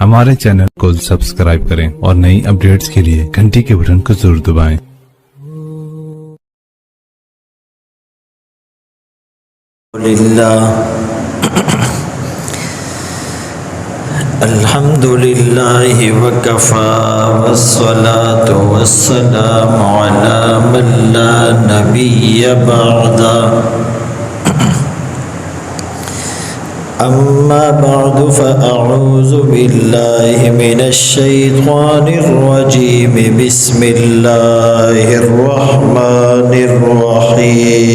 ہمارے چینل کو سبسکرائب کریں اور نئی اپڈیٹس کے لیے گھنٹی کے بٹن کو ضرور دبائیں۔ الحمد لله وكفى والصلاة والسلام على من لا نبي بعده أما بعد فأعوذ بالله من الشيطان الرجيم بسم الله الرحمن الرحيم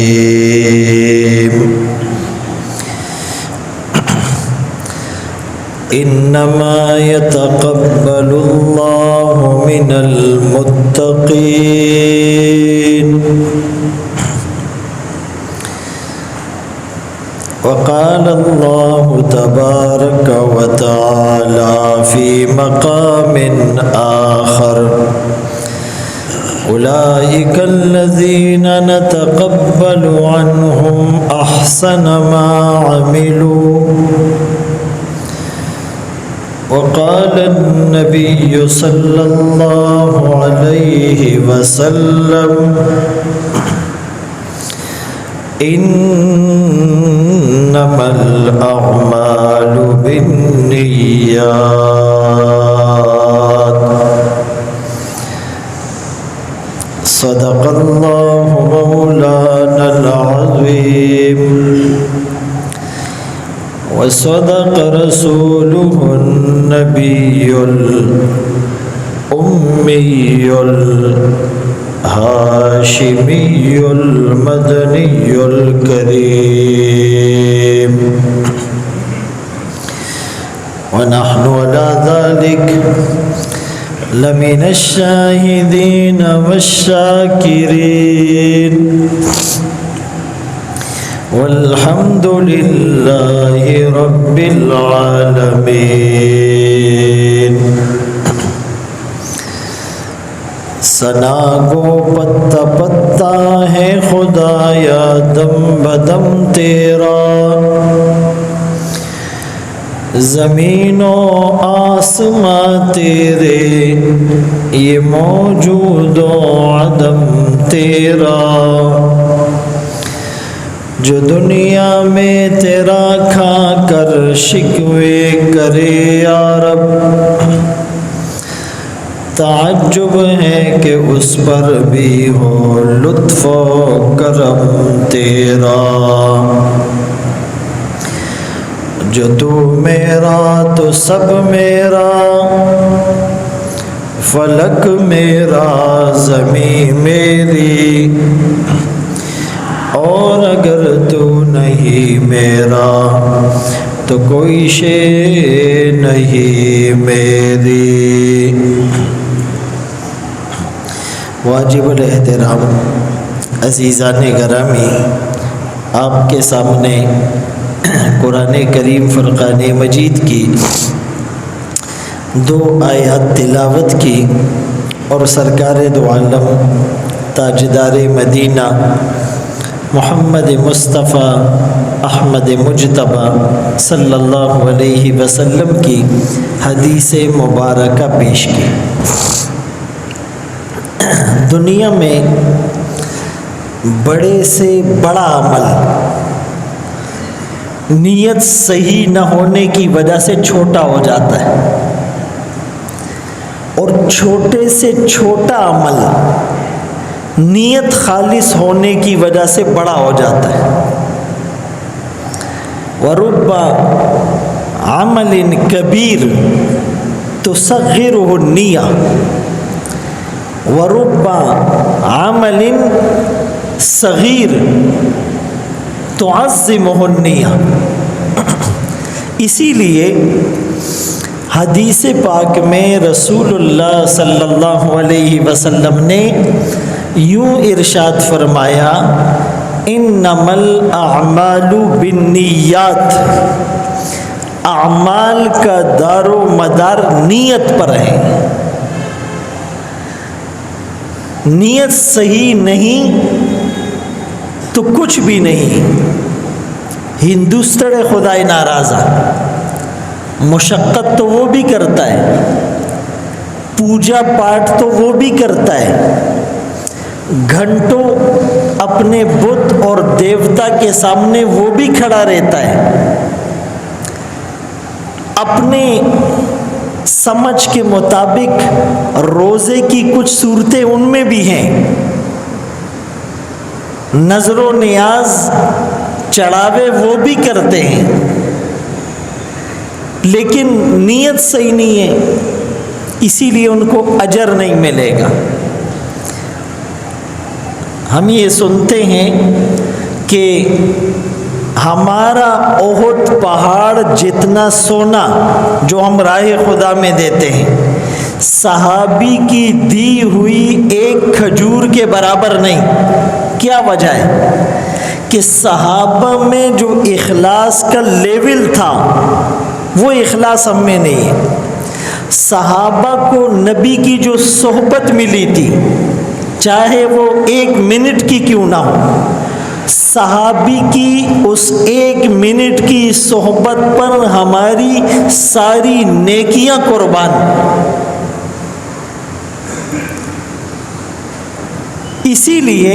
إنما يتقبل الله من المتقين وقال الله تبارك وتعالى في مقام آخر أولئك الذين نتقبل عنهم أحسن ما عملوا وقال النبي صلى الله عليه وسلم إنما الأعمال بالنيات صدق الله مولانا العظيم وصدق رسوله النبي الأمي الهاشمي المدني الكريم ونحن على ذلك لمن الشاهدين والشاكرين والحمد لله رب العالمين ثنا گو پتا پتا ہے خدایا دم بدم تیرا زمین و آسماں تیرے یہ موجود و عدم تیرا جو دنیا میں تیرا کھا کر شکوے کرے یا رب تعجب ہے کہ اس پر بھی ہو لطف و کرم تیرا جو تو میرا تو سب میرا فلک میرا زمین میری اور اگر تو نہیں میرا تو کوئی شے نہیں میری۔ واجب الاحترام عزیزان گرامی، آپ کے سامنے قرآن کریم فرقان مجید کی 2 آیات تلاوت کی اور سرکار دو عالم تاجدار مدینہ محمد مصطفیٰ احمد مجتبیٰ صلی اللہ علیہ وسلم کی حدیث مبارکہ پیش کی۔ دنیا میں بڑے سے بڑا عمل نیت صحیح نہ ہونے کی وجہ سے چھوٹا ہو جاتا ہے، اور چھوٹے سے چھوٹا عمل نیت خالص ہونے کی وجہ سے بڑا ہو جاتا ہے۔ وَرُبَّ عَمَلٍ كَبِيرٍ تُصَغِّرُهُ النِّيَّةُ وَرُبَّ عَمَلٍ صَغِيرٍ تُعَظِّمُهُ النِّيَّةُ۔ اسی لیے حدیث پاک میں رسول اللہ صلی اللہ علیہ وسلم نے یوں ارشاد فرمایا، انما الاعمال بالنیات، اعمال کا دار و مدار نیت پر ہے۔ نیت صحیح نہیں تو کچھ بھی نہیں۔ ہندوستڑے خدای ناراض مشقت تو وہ بھی کرتا ہے، پوجا پاٹ تو وہ بھی کرتا ہے، گھنٹوں اپنے بت اور دیوتا کے سامنے وہ بھی کھڑا رہتا ہے، اپنے سمجھ کے مطابق روزے کی کچھ صورتیں ان میں بھی ہیں، نظر و نیاز چڑھاوے وہ بھی کرتے ہیں، لیکن نیت صحیح نہیں ہے، اسی لیے ان کو اجر نہیں ملے گا۔ ہم یہ سنتے ہیں کہ ہمارا احد پہاڑ جتنا سونا جو ہم راہ خدا میں دیتے ہیں، صحابی کی دی ہوئی ایک کھجور کے برابر نہیں۔ کیا وجہ ہے؟ کہ صحابہ میں جو اخلاص کا لیول تھا وہ اخلاص ہم میں نہیں ہے۔ صحابہ کو نبی کی جو صحبت ملی تھی، چاہے وہ 1 منٹ کی کیوں نہ ہو، صحابی کی اس 1 منٹ کی صحبت پر ہماری ساری نیکیاں قربان۔ اسی لیے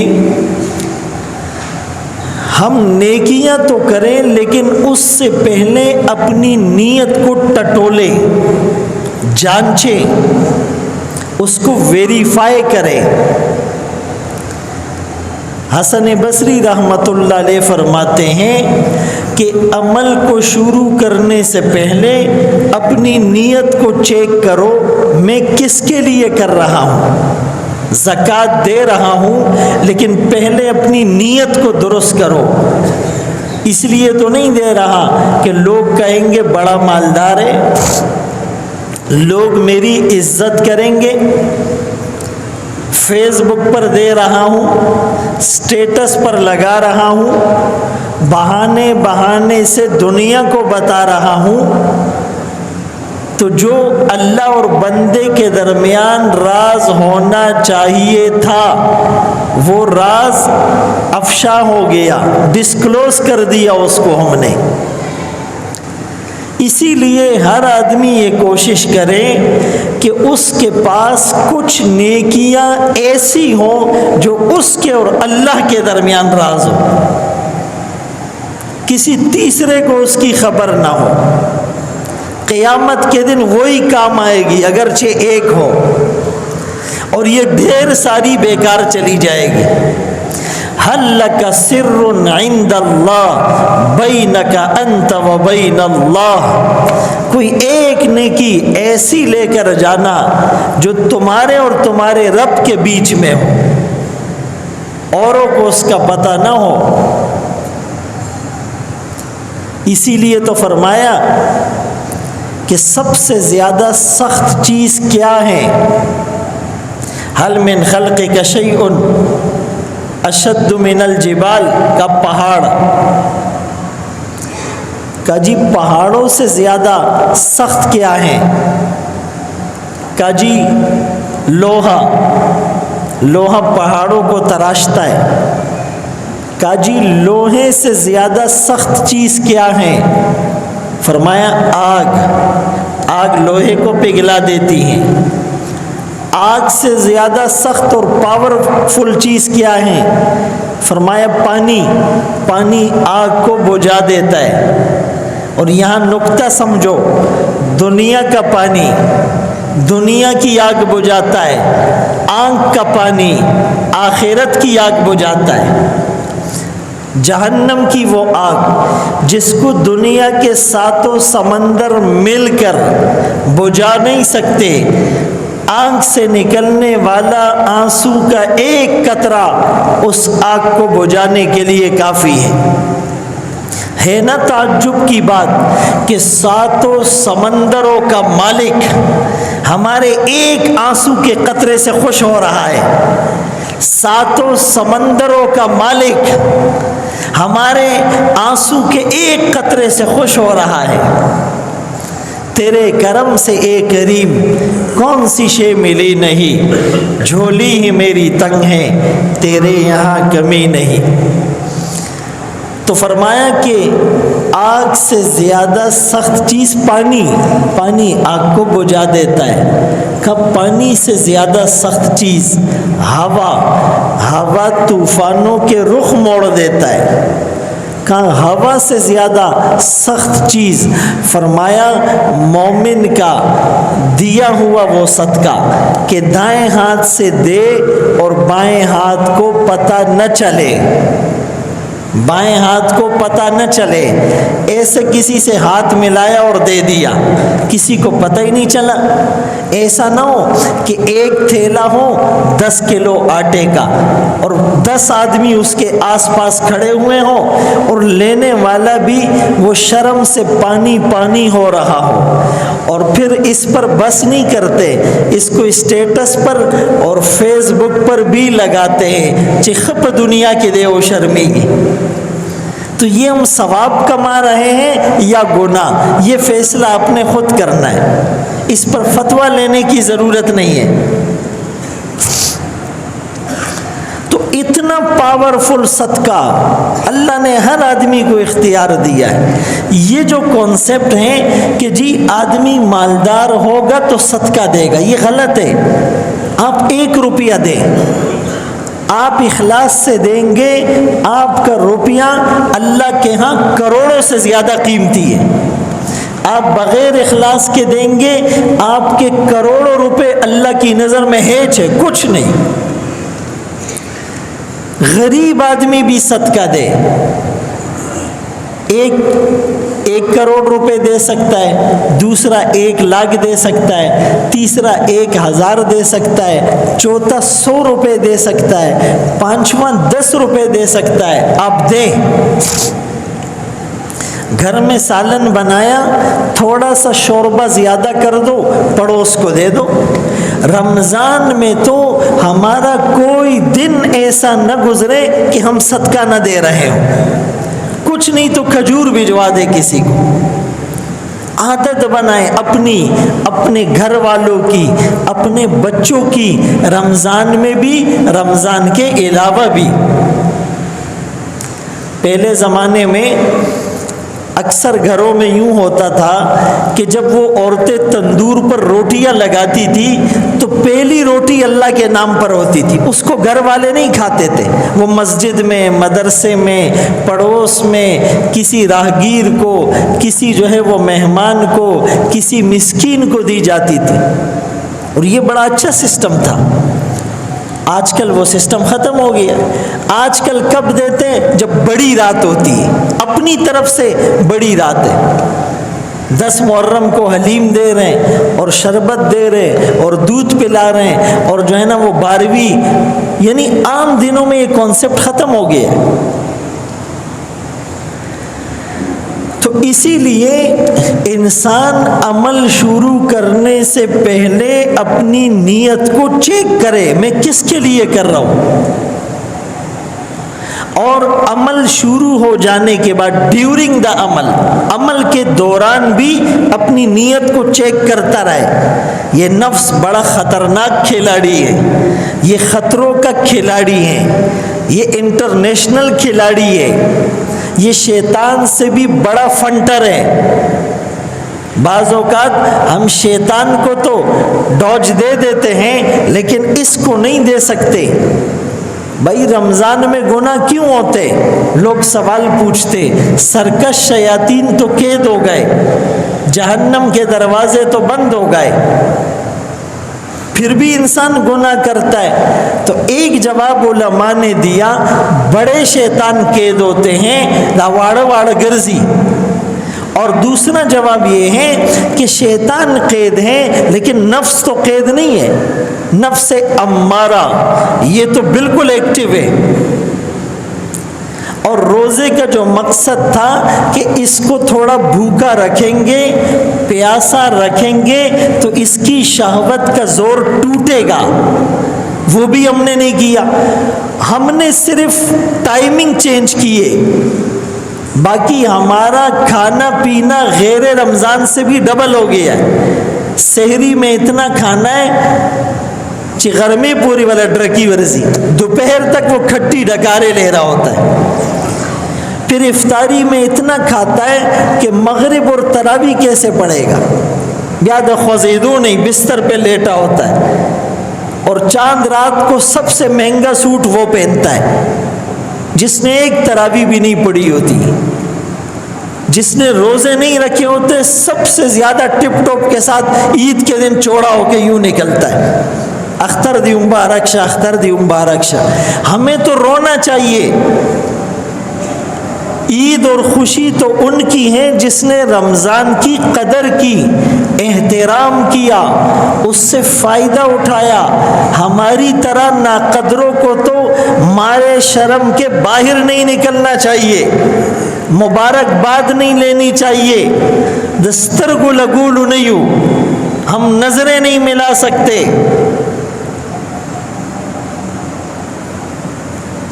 ہم نیکیاں تو کریں، لیکن اس سے پہلے اپنی نیت کو ٹٹولیں، جانچیں، اس کو ویریفائی کریں۔ حسن بصری رحمۃ اللہ علیہ فرماتے ہیں کہ عمل کو شروع کرنے سے پہلے اپنی نیت کو چیک کرو، میں کس کے لیے کر رہا ہوں؟ زکوٰۃ دے رہا ہوں، لیکن پہلے اپنی نیت کو درست کرو۔ اس لیے تو نہیں دے رہا کہ لوگ کہیں گے بڑا مالدار ہے، لوگ میری عزت کریں گے، فیس بک پر دے رہا ہوں، اسٹیٹس پر لگا رہا ہوں، بہانے سے دنیا کو بتا رہا ہوں۔ تو جو اللہ اور بندے کے درمیان راز ہونا چاہیے تھا وہ راز افشا ہو گیا، ڈسکلوز کر دیا اس کو ہم نے۔ اسی لیے ہر آدمی یہ کوشش کرے کہ اس کے پاس کچھ نیکیاں ایسی ہوں جو اس کے اور اللہ کے درمیان راز ہو، کسی تیسرے کو اس کی خبر نہ ہو۔ قیامت کے دن وہی کام آئے گی اگرچہ ایک ہو، اور یہ ڈھیر ساری بیکار چلی جائے گی۔ هل لك سر عند اللہ بینک انت و بین اللہ، کوئی ایک نیکی ایسی لے کر جانا جو تمہارے اور تمہارے رب کے بیچ میں ہو، اوروں کو اس کا پتہ نہ ہو۔ اسی لیے تو فرمایا کہ سب سے زیادہ سخت چیز کیا ہے؟ هل من خلقک شیء اشد من الجبال، کا پہاڑ کا جی پہاڑوں سے زیادہ سخت کیا ہے؟ کا جی لوہا پہاڑوں کو تراشتا ہے۔ کا جی لوہے سے زیادہ سخت چیز کیا ہے؟ فرمایا آگ لوہے کو پگھلا دیتی ہے۔ آگ سے زیادہ سخت اور پاورفل چیز کیا ہے؟ فرمایا پانی آگ کو بجھا دیتا ہے۔ اور یہاں نکتہ سمجھو، دنیا کا پانی دنیا کی آگ بجھاتا ہے، آنکھ کا پانی آخرت کی آگ بجھاتا ہے۔ جہنم کی وہ آگ جس کو دنیا کے 7 سمندر مل کر بجھا نہیں سکتے، آنکھ سے نکلنے والا آنسو کا ایک قطرہ اس آگ کو بجھانے کے لیے کافی ہے نا تعجب کی بات کہ 7 سمندروں کا مالک ہمارے ایک آنسو کے قطرے سے خوش ہو رہا ہے۔ 7 سمندروں کا مالک ہمارے آنسو کے ایک قطرے سے خوش ہو رہا ہے۔ تیرے کرم سے اے کریم کون سی شے ملی نہیں، جھولی ہی میری تنگ ہے تیرے یہاں کمی نہیں۔ تو فرمایا کہ آگ سے زیادہ سخت چیز پانی آگ کو بجھا دیتا ہے. کب پانی سے زیادہ سخت چیز ہوا طوفانوں کے رخ موڑ دیتا ہے. کہاں ہوا سے زیادہ سخت چیز. فرمایا مومن کا دیا ہوا وہ صدقہ کہ دائیں ہاتھ سے دے اور بائیں ہاتھ کو پتہ نہ چلے. بائیں ہاتھ کو پتہ نہ چلے. ایسے کسی سے ہاتھ ملایا اور دے دیا, کسی کو پتہ ہی نہیں چلا. ایسا نہ ہو کہ ایک تھیلا ہو 10 کلو آٹے کا اور 10 آدمی اس کے آس پاس کھڑے ہوئے ہوں اور لینے والا بھی وہ شرم سے پانی ہو رہا ہو, اور پھر اس پر بس نہیں کرتے, اس کو اسٹیٹس پر اور فیس بک پر بھی لگاتے ہیں چخپ دنیا کی دے و شرمی کی. تو یہ ہم ثواب کما رہے ہیں یا گناہ, یہ فیصلہ آپ نے خود کرنا ہے. اس پر فتویٰ لینے کی ضرورت نہیں ہے. تو اتنا پاورفل صدقہ اللہ نے ہر آدمی کو اختیار دیا ہے. یہ جو کانسیپٹ ہیں کہ جی آدمی مالدار ہوگا تو صدقہ دے گا, یہ غلط ہے. آپ 1 روپیہ دیں, آپ اخلاص سے دیں گے, آپ کا روپیہ اللہ کے ہاں کروڑوں سے زیادہ قیمتی ہے. آپ بغیر اخلاص کے دیں گے, آپ کے کروڑوں روپے اللہ کی نظر میں ہیچ ہے, کچھ نہیں. غریب آدمی بھی صدقہ دے, 1 کروڑ روپے دے سکتا ہے, دوسرا 1 لاکھ دے سکتا ہے, تیسرا 1000 دے سکتا ہے, چوتھا 100 روپے دے سکتا ہے, پانچواں 10 روپے دے سکتا ہے. آپ دیں. گھر میں سالن بنایا, تھوڑا سا شوربہ زیادہ کر دو, پڑوس کو دے دو. رمضان میں تو ہمارا کوئی دن ایسا نہ گزرے کہ ہم صدقہ نہ دے رہے ہوں. کچھ نہیں تو کھجور بھجوا دے کسی کو. عادت بنائے اپنے گھر والوں کی, اپنے بچوں کی, رمضان میں بھی, رمضان کے علاوہ بھی. پہلے زمانے میں اکثر گھروں میں یوں ہوتا تھا کہ جب وہ عورتیں تندور پر روٹیاں لگاتی تھی تو پہلی روٹی اللہ کے نام پر ہوتی تھی. اس کو گھر والے نہیں کھاتے تھے, وہ مسجد میں, مدرسے میں, پڑوس میں کسی راہگیر کو, کسی جو ہے وہ مہمان کو, کسی مسکین کو دی جاتی تھی. اور یہ بڑا اچھا سسٹم تھا. آج کل وہ سسٹم ختم ہو گیا. آج کل کب دیتے ہیں؟ جب بڑی رات ہوتی ہے, اپنی طرف سے بڑی رات ہے. 10 محرم کو حلیم دے رہے ہیں اور شربت دے رہے ہیں اور دودھ پلا رہے ہیں, اور جو ہے نا وہ 12ویں, یعنی عام دنوں میں یہ کانسیپٹ ختم ہو گیا. تو اسی لیے انسان عمل شروع کرنے سے پہلے اپنی نیت کو چیک کرے, میں کس کے لیے کر رہا ہوں. اور عمل شروع ہو جانے کے بعد ڈیورنگ دا عمل کے دوران بھی اپنی نیت کو چیک کرتا رہے. یہ نفس بڑا خطرناک کھلاڑی ہے, یہ خطروں کا کھلاڑی ہے, یہ انٹرنیشنل کھلاڑی ہے, یہ شیطان سے بھی بڑا فنٹر ہے. بعض اوقات ہم شیطان کو تو ڈوج دے دیتے ہیں لیکن اس کو نہیں دے سکتے. بھائی رمضان میں گناہ کیوں ہوتے؟ لوگ سوال پوچھتے. سرکش شیاطین تو قید ہو گئے, جہنم کے دروازے تو بند ہو گئے, پھر بھی انسان گناہ کرتا ہے. تو ایک جواب علماء نے دیا, بڑے شیطان قید ہوتے ہیں واڑ گرزی. اور دوسرا جواب یہ ہے کہ شیطان قید ہے لیکن نفس تو قید نہیں ہے. نفس امارہ یہ تو بالکل ایکٹیو ہے. اور روزے کا جو مقصد تھا کہ اس کو تھوڑا بھوکا رکھیں گے, پیاسا رکھیں گے تو اس کی شہوت کا زور ٹوٹے گا, وہ بھی ہم نے نہیں کیا. ہم نے صرف ٹائمنگ چینج کیے, باقی ہمارا کھانا پینا غیر رمضان سے بھی ڈبل ہو گیا ہے. سحری میں اتنا کھانا ہے چغر میں پوری والا ڈرکی ورزی, دوپہر تک وہ کھٹی ڈکارے لے رہا ہوتا ہے. پھر افطاری میں اتنا کھاتا ہے کہ مغرب اور تراویح کیسے پڑھے گا، یاد خوزیدو نہیں، بستر پہ لیٹا ہوتا ہے، اور چاند رات کو سب سے مہنگا سوٹ وہ پہنتا ہے جس نے ایک تراویح بھی نہیں پڑھی ہوتی، جس نے روزے نہیں رکھے ہوتے، سب سے زیادہ ٹپ ٹاپ کے ساتھ عید کے دن چوڑا ہو کے یوں نکلتا ہے، اختر دی مبارک شاہ، اختر دی مبارک شاہ۔ ہمیں تو رونا چاہیے، عید اور خوشی تو ان کی ہے جس نے رمضان کی قدر کی، احترام کیا، اس سے فائدہ اٹھایا۔ ہماری طرح ناقدروں کو تو مارے شرم کے باہر نہیں نکلنا چاہیے، مبارکباد نہیں لینی چاہیے۔ دسترگو لگولو نہیں، ہم نظریں نہیں ملا سکتے۔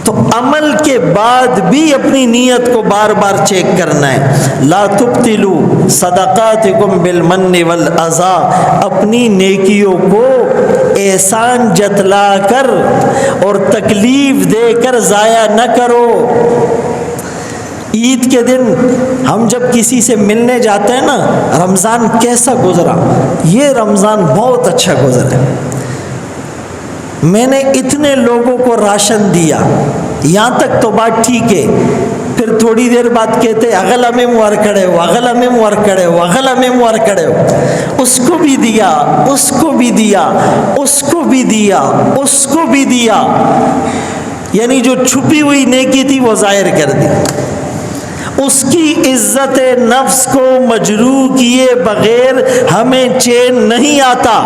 تو عمل کے بعد بھی اپنی نیت کو بار بار چیک کرنا ہے۔ لا تبطلوا صدقاتکم بالمن والاذی، اپنی نیکیوں کو احسان جتلا کر اور تکلیف دے کر ضائع نہ کرو۔ عید کے دن ہم جب کسی سے ملنے جاتے ہیں نا، رمضان کیسا گزرا، یہ رمضان بہت اچھا گزرا، میں نے اتنے لوگوں کو راشن دیا، یہاں تک تو بات ٹھیک ہے۔ پھر تھوڑی دیر بعد کہتے اغلا میں موار کھڑے ہو، اغلا میں موار کھڑے ہو، اغلا میں موار کھڑے ہو، اس کو بھی دیا، اس کو بھی دیا، اس کو بھی دیا، اس کو بھی دیا، یعنی جو چھپی ہوئی نیکی تھی وہ ظاہر کر دی۔ اس کی عزت نفس کو مجروح کیے بغیر ہمیں چین نہیں آتا۔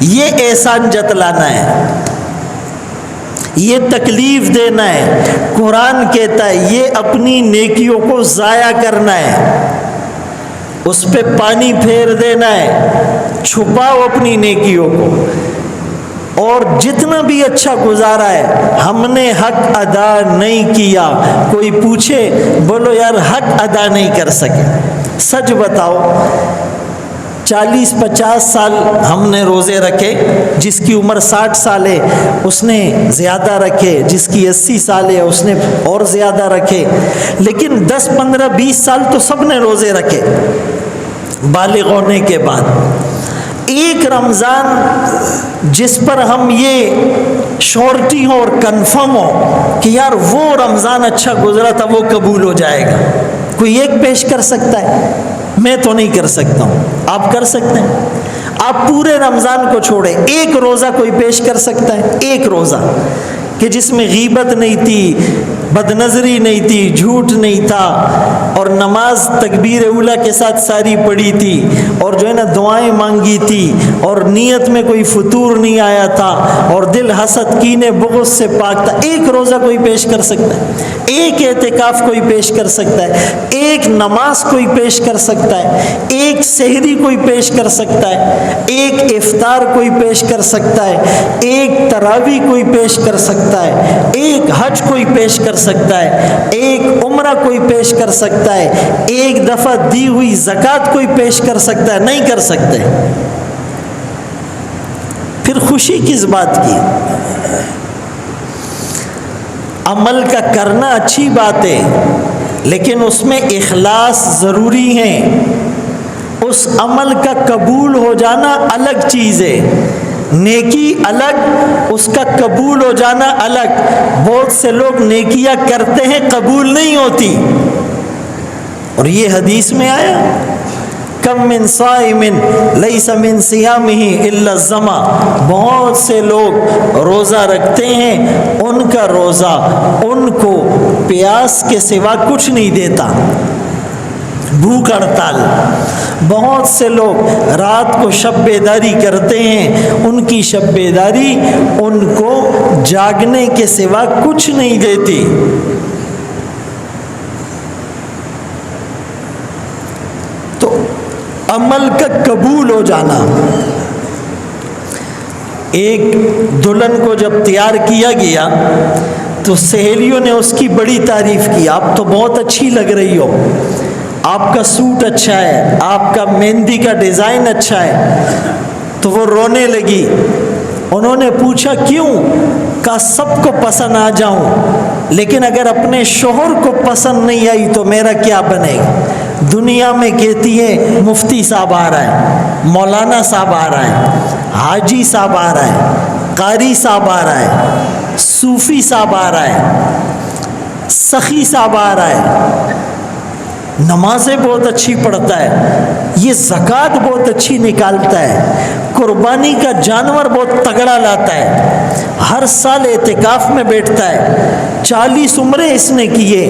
یہ احسان جتلانا ہے، یہ تکلیف دینا ہے۔ قرآن کہتا ہے یہ اپنی نیکیوں کو ضائع کرنا ہے، اس پہ پانی پھیر دینا ہے۔ چھپاؤ اپنی نیکیوں کو، اور جتنا بھی اچھا گزارا ہے ہم نے حق ادا نہیں کیا۔ کوئی پوچھے بولو یار حق ادا نہیں کر سکے، سچ بتاؤ۔ 40-50 سال ہم نے روزے رکھے، جس کی عمر 60 سال ہے اس نے زیادہ رکھے، جس کی 80 سال ہے اس نے اور زیادہ رکھے، لیکن 10-15-20 سال تو سب نے روزے رکھے بالغ ہونے کے بعد۔ ایک رمضان جس پر ہم یہ شورٹی ہو اور کنفرم ہو کہ یار وہ رمضان اچھا گزرا تھا، وہ قبول ہو جائے گا، کوئی ایک پیش کر سکتا ہے؟ میں تو نہیں کر سکتا ہوں، آپ کر سکتے ہیں؟ آپ پورے رمضان کو چھوڑیں، ایک روزہ کوئی پیش کر سکتا ہے؟ ایک روزہ کہ جس میں غیبت نہیں تھی، بد نظری نہیں تھی، جھوٹ نہیں تھا، اور نماز تکبیر اولیٰ کے ساتھ ساری پڑھی تھی، اور جو ہے نا دعائیں مانگی تھی، اور نیت میں کوئی فطور نہیں آیا تھا، اور دل حسد کینے بغض سے پاک تھا۔ ایک روزہ کوئی پیش کر سکتا ہے، ایک اعتکاف کوئی پیش کر سکتا ہے، ایک نماز کوئی پیش کر سکتا ہے، ایک سحری کوئی پیش کر سکتا ہے، ایک افطار کوئی پیش کر سکتا ہے، ایک تراویح کوئی پیش کر سکتا ہے، ایک حج کوئی پیش کر سکتا ہے، ایک عمرہ کوئی پیش کر سکتا ہے، ایک دفعہ دی ہوئی زکوٰۃ کوئی پیش کر سکتا ہے؟ نہیں کر سکتے۔ پھر خوشی کس بات کی؟ عمل کا کرنا اچھی بات ہے، لیکن اس میں اخلاص ضروری ہے، اس عمل کا قبول ہو جانا الگ چیز ہے، نیکی الگ، اس کا قبول ہو جانا الگ۔ بہت سے لوگ نیکیاں کرتے ہیں قبول نہیں ہوتی، اور یہ حدیث میں آیا کم من صائم لیس من صیامہ الا الظما، بہت سے لوگ روزہ رکھتے ہیں، ان کا روزہ ان کو پیاس کے سوا کچھ نہیں دیتا، بھوک ہڑتال۔ بہت سے لوگ رات کو شب بیداری کرتے ہیں، ان کی شب بیداری ان کو جاگنے کے سوا کچھ نہیں دیتی۔ تو عمل کا قبول ہو جانا۔ ایک دلہن کو جب تیار کیا گیا تو سہیلیوں نے اس کی بڑی تعریف کی، آپ تو بہت اچھی لگ رہی ہو، آپ کا سوٹ اچھا ہے، آپ کا مہندی کا ڈیزائن اچھا ہے۔ تو وہ رونے لگی، انہوں نے پوچھا کیوں؟ کہا سب کو پسند آ جاؤں، لیکن اگر اپنے شوہر کو پسند نہیں آئی تو میرا کیا بنے گا؟ دنیا میں کہتی ہے مفتی صاحب آ رہا ہے، مولانا صاحب آ رہا ہے، حاجی صاحب آ رہا ہے، قاری صاحب آ رہا ہے، صوفی صاحب آ رہا ہے، سخی صاحب آ رہا ہے، نمازیں بہت اچھی پڑھتا ہے، یہ زکوٰۃ بہت اچھی نکالتا ہے، قربانی کا جانور بہت تگڑا لاتا ہے، ہر سال اعتکاف میں بیٹھتا ہے، 40 عمریں اس نے کیے،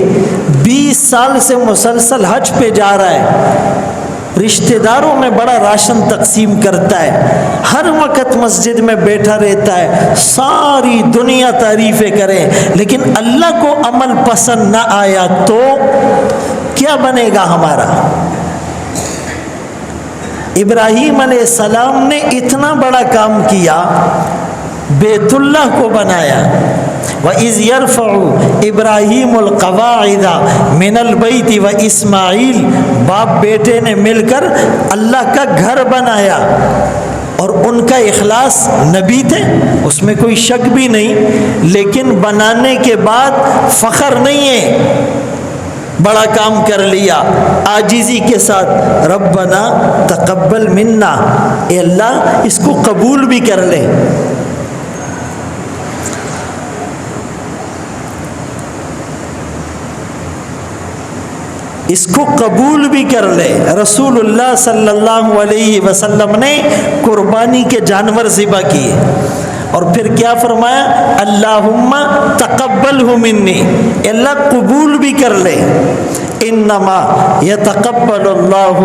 20 سال سے مسلسل حج پہ جا رہا ہے، رشتہ داروں میں بڑا راشن تقسیم کرتا ہے، ہر وقت مسجد میں بیٹھا رہتا ہے، ساری دنیا تعریفیں کرے، لیکن اللہ کو عمل پسند نہ آیا تو کیا بنے گا ہمارا؟ ابراہیم علیہ السلام نے اتنا بڑا کام کیا، بیت اللہ کو بنایا، وَإِذْ يَرْفَعُ إِبْرَاهِيمُ الْقَوَاعِدَ مِنَ الْبَيْتِ وَإِسْمَاعِيل، باپ بیٹے نے مل کر اللہ کا گھر بنایا، اور ان کا اخلاص نبی تھے، اس میں کوئی شک بھی نہیں، لیکن بنانے کے بعد فخر نہیں ہے، بڑا کام کر لیا، عاجزی کے ساتھ ربنا تقبل منا، اے اللہ اس کو قبول بھی کر لے۔ اس کو قبول بھی کر لے۔ رسول اللہ صلی اللہ علیہ وسلم نے قربانی کے جانور ذبح کیے، اور پھر کیا فرمایا؟ اللہم تقبلہ منی، اللہ قبول بھی کر لے۔ انما یتقبل اللہ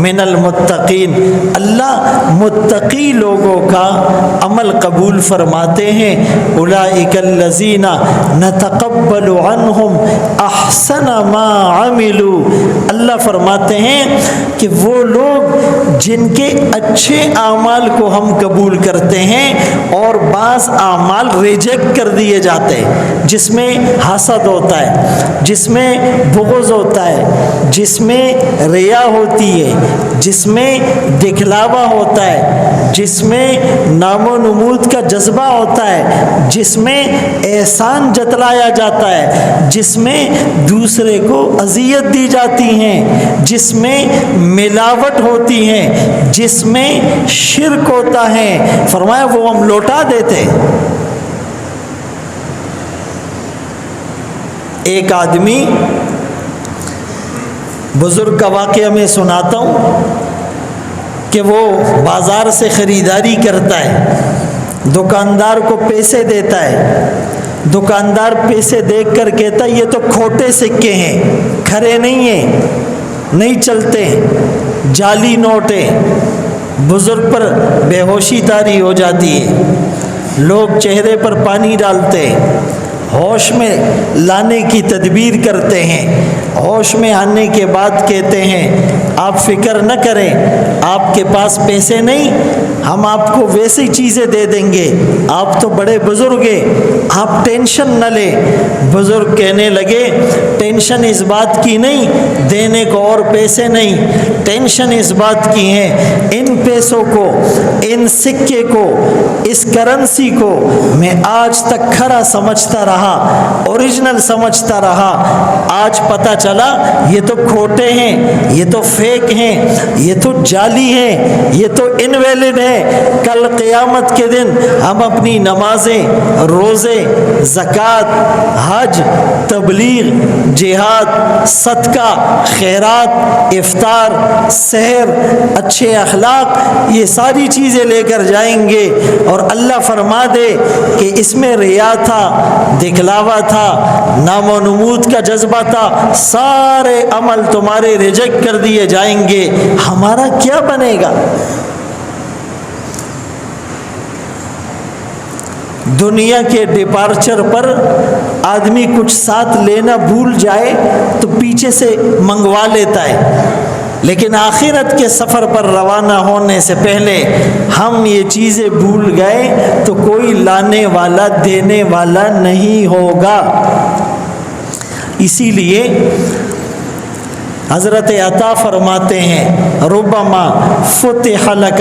من المتقین، اللہ متقی لوگوں کا عمل قبول فرماتے ہیں۔ اولئک الذین نتقبل عنہم احسن ما عملوا، اللہ فرماتے ہیں کہ وہ لوگ جن کے اچھے اعمال کو ہم قبول کرتے ہیں اور بعض اعمال ریجیکٹ کر دیے جاتے ہیں، جس میں حسد ہوتا ہے، جس میں بغض ہوتا ہے، جس میں ریا ہوتی ہے، جس میں دکھلاوا ہوتا ہے، جس میں نام و نمود کا جذبہ ہوتا ہے، جس میں احسان جتلایا جاتا ہے، جس میں دوسرے کو اذیت دی جاتی ہیں، جس میں ملاوٹ ہوتی ہے، جس میں شرک ہوتا ہے، فرمایا وہ ہم لوٹا دیتے۔ ایک آدمی، بزرگ کا واقعہ میں سناتا ہوں کہ وہ بازار سے خریداری کرتا ہے، دکاندار کو پیسے دیتا ہے، دکاندار پیسے دیکھ کر کہتا ہے یہ تو کھوٹے سکے ہیں، کھرے نہیں ہیں، نہیں چلتے، جعلی نوٹ ہیں۔ بزرگ پر بے ہوشی طاری ہو جاتی ہے، لوگ چہرے پر پانی ڈالتے ہیں، ہوش میں لانے کی تدبیر کرتے ہیں، ہوش میں آنے کے بعد کہتے ہیں آپ فکر نہ کریں، آپ کے پاس پیسے نہیں، ہم آپ کو ویسی چیزیں دے دیں گے، آپ تو بڑے بزرگ ہیں، آپ ٹینشن نہ لیں۔ بزرگ کہنے لگے ٹینشن اس بات کی نہیں دینے کو اور پیسے نہیں، ٹینشن اس بات کی ہے ان پیسوں کو، ان سکے کو، اس کرنسی کو میں آج تک کھرا سمجھتا رہا، اوریجنل سمجھتا رہا، آج پتہ چلا یہ تو کھوٹے ہیں، یہ تو فیک ہیں، یہ تو جعلی ہیں، یہ تو انویلڈ ہیں۔ کل قیامت کے دن ہم اپنی نمازیں، روزے، زکوٰۃ، حج، تبلیغ، جہاد، صدقہ، خیرات، افطار، سحر، اچھے اخلاق، یہ ساری چیزیں لے کر جائیں گے، اور اللہ فرما دے کہ اس میں ریا تھا، دکھلاوا تھا، نام و نمود کا جذبہ تھا، سارے عمل تمہارے ریجیکٹ کر دیے جائیں گے، ہمارا کیا بنے گا؟ دنیا کے ڈپارچر پر آدمی کچھ ساتھ لینا بھول جائے تو پیچھے سے منگوا لیتا ہے، لیکن آخرت کے سفر پر روانہ ہونے سے پہلے ہم یہ چیزیں بھول گئے تو کوئی لانے والا دینے والا نہیں ہوگا۔ اسی لیے حضرت عطا فرماتے ہیں ربما فتح لک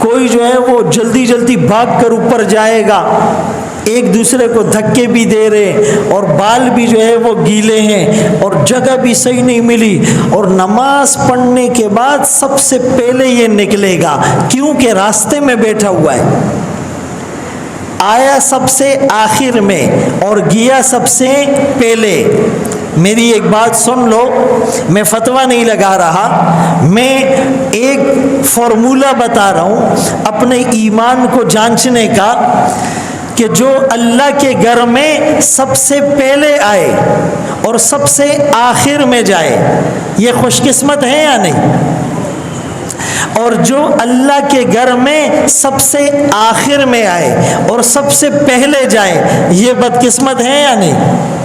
کوئی جو ہے وہ جلدی جلدی بھاگ کر اوپر جائے گا، ایک دوسرے کو دھکے بھی دے رہے، اور بال بھی جو ہے وہ گیلے ہیں، اور جگہ بھی صحیح نہیں ملی، اور نماز پڑھنے کے بعد سب سے پہلے یہ نکلے گا کیونکہ راستے میں بیٹھا ہوا ہے، آیا سب سے آخر میں اور گیا سب سے پہلے۔ میری ایک بات سن لو، میں فتویٰ نہیں لگا رہا، میں ایک فارمولہ بتا رہا ہوں اپنے ایمان کو جانچنے کا، کہ جو اللہ کے گھر میں سب سے پہلے آئے اور سب سے آخر میں جائے، یہ خوش قسمت ہے یا نہیں؟ اور جو اللہ کے گھر میں سب سے آخر میں آئے اور سب سے پہلے جائے، یہ بدقسمت ہے یا نہیں؟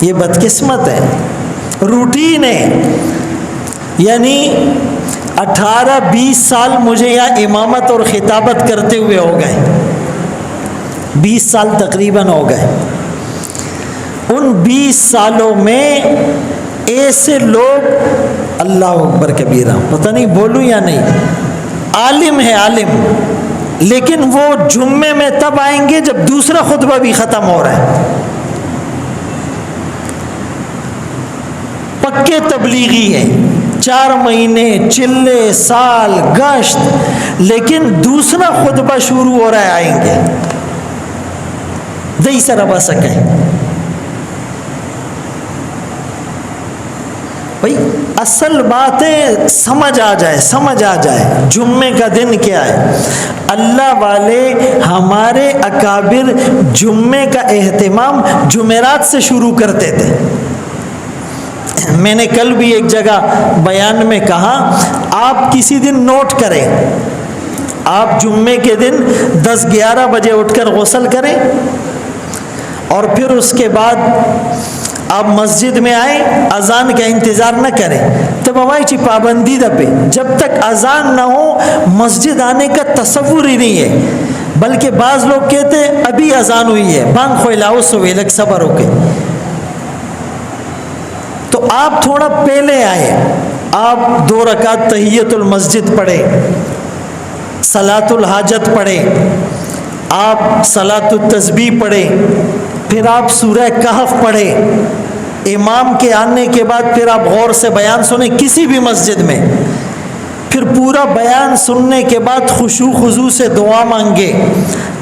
یہ بدقسمت ہے، روٹین ہے۔ یعنی 18-20 سال مجھے یہاں امامت اور خطابت کرتے ہوئے ہو گئے، 20 سال تقریباً ہو گئے۔ ان 20 سالوں میں ایسے لوگ، اللہ اکبر کبیرہ، پتہ نہیں بولوں یا نہیں، عالم ہے عالم، لیکن وہ جمعے میں تب آئیں گے جب دوسرا خطبہ بھی ختم ہو رہا ہے، پکے تبلیغی ہیں، 4 مہینے چلے سال گشت، لیکن دوسرا خطبہ شروع ہو رہا ہے، آئیں گے دئی سربا سکے۔ بھائی اصل باتیں سمجھ آ جائے، جمعے کا دن کیا ہے۔ اللہ والے ہمارے اکابر جمعے کا اہتمام جمعرات سے شروع کرتے تھے۔ میں نے کل بھی ایک جگہ بیان میں کہا، آپ کسی دن نوٹ کریں، آپ جمعے کے دن 10-11 بجے اٹھ کر غسل کریں، اور پھر اس کے بعد آپ مسجد میں آئیں، اذان کا انتظار نہ کریں، تب ہماری چی پابندی دا پہ جب تک اذان نہ ہو مسجد آنے کا تصور ہی نہیں ہے، بلکہ بعض لوگ کہتے ہیں ابھی اذان ہوئی ہے، بانگ خویلاؤ سویلک صبر ہو کے، تو آپ تھوڑا پہلے آئے، آپ 2 رکعت تحیت المسجد پڑھے، صلاۃ الحاجت پڑھے، آپ صلاۃ التسبیح پڑھے، پھر آپ سورہ کہف پڑھے، امام کے آنے کے بعد پھر آپ غور سے بیان سنیں کسی بھی مسجد میں، پھر پورا بیان سننے کے بعد خشوع خضوع سے دعا مانگے،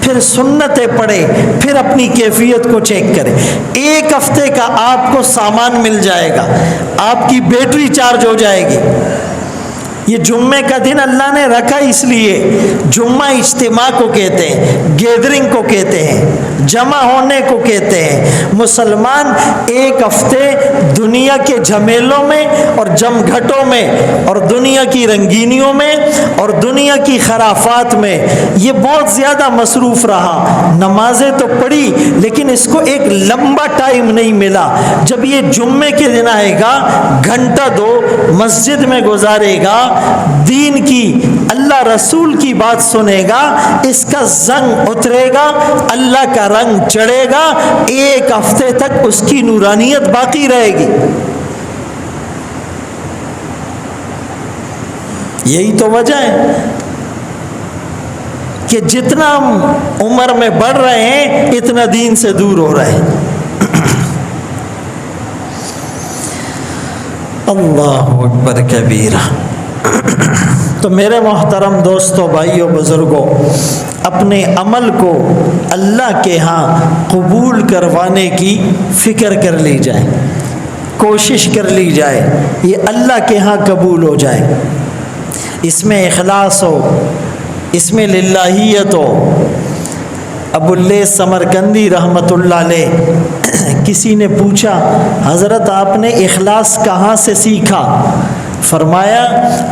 پھر سنتیں پڑھے، پھر اپنی کیفیت کو چیک کرے۔ 1 ہفتے کا آپ کو سامان مل جائے گا، آپ کی بیٹری چارج ہو جائے گی۔ یہ جمعے کا دن اللہ نے رکھا اس لیے، جمعہ اجتماع کو کہتے ہیں، گیدرنگ کو کہتے ہیں، جمع ہونے کو کہتے ہیں۔ مسلمان 1 ہفتے دنیا کے جھمیلوں میں اور جم گھٹوں میں اور دنیا کی رنگینیوں میں اور دنیا کی خرافات میں یہ بہت زیادہ مصروف رہا، نمازیں تو پڑھی لیکن اس کو ایک لمبا ٹائم نہیں ملا۔ جب یہ جمعے کے دن آئے گا، گھنٹہ 2 مسجد میں گزارے گا، دین کی اللہ رسول کی بات سنے گا، اس کا زنگ اترے گا، اللہ کا رنگ چڑھے گا، 1 ہفتے تک اس کی نورانیت باقی رہے گی۔ یہی تو وجہ ہے کہ جتنا ہم عمر میں بڑھ رہے ہیں اتنا دین سے دور ہو رہے ہیں۔ اللہ اکبر کبیرہ۔ تو میرے محترم دوستوں، بھائیوں، بزرگوں، اپنے عمل کو اللہ کے ہاں قبول کروانے کی فکر کر لی جائے، کوشش کر لی جائے، یہ اللہ کے ہاں قبول ہو جائے، اس میں اخلاص ہو، اس میں للہیت ہو۔ ابو اللیث سمرقندی رحمۃ اللہ علیہ، کسی نے پوچھا حضرت آپ نے اخلاص کہاں سے سیکھا؟ فرمایا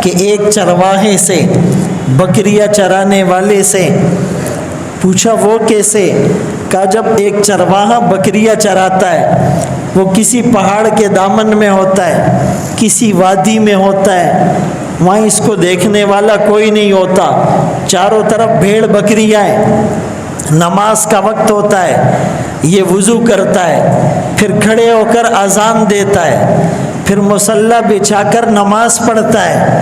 کہ ایک چرواہے سے، بکریاں چرانے والے سے۔ پوچھا وہ کیسے؟ کہا جب ایک چرواہا بکریاں چراتا ہے، وہ کسی پہاڑ کے دامن میں ہوتا ہے، کسی وادی میں ہوتا ہے، وہاں اس کو دیکھنے والا کوئی نہیں ہوتا، چاروں طرف بھیڑ بکریاں ہیں، نماز کا وقت ہوتا ہے، یہ وضو کرتا ہے، پھر کھڑے ہو کر اذان دیتا ہے، پھر مصلی بچھا کر نماز پڑھتا ہے،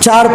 4,